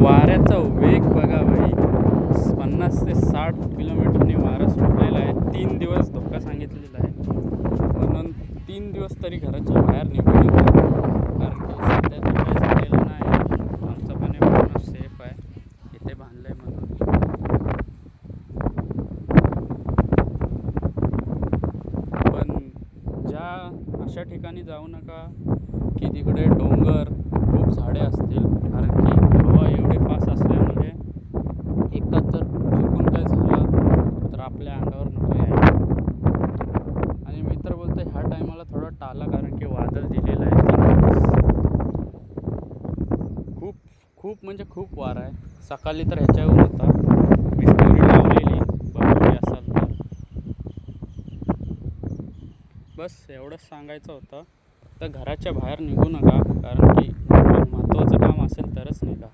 वाऱ्याचा वेग बघा भाई, 50 ते 60 किलोमीटरनी वारा सुटलेला आहे. 3 दिवस धोका सांगितलेला आहे, म्हणून 3 दिवस तरी घराच्या बाहेर निघू नका. कारण की सध्या तर काही झालेलं नाही. आमचं पण हे पूर्ण सेफ आहे, इथे बांधलं आहे म्हणून. पण ज्या अशा ठिकाणी जाऊ नका की तिकडे डोंगर, खूप झाडे असतील. कारण की हवा एवढी फास्ट असल्यामुळे एका जर चुकून काय झालं तर आपल्या अंगावर नको यायला. आणि मी तर बोलतो ह्या टायमाला थोडं टाळा, कारण की वादळ दिलेलं आहे 3 दिवस. खूप खूप म्हणजे खूप वारा आहे. सकाळी तर ह्याच्यावर होता, मी स्टोरी लावलेली, बघितली असाल तर. बस एवढंच सांगायचं होतं. फक्त घराच्या बाहेर निघू नका, कारण की महत्त्वाचं काम असेल तरच निघा.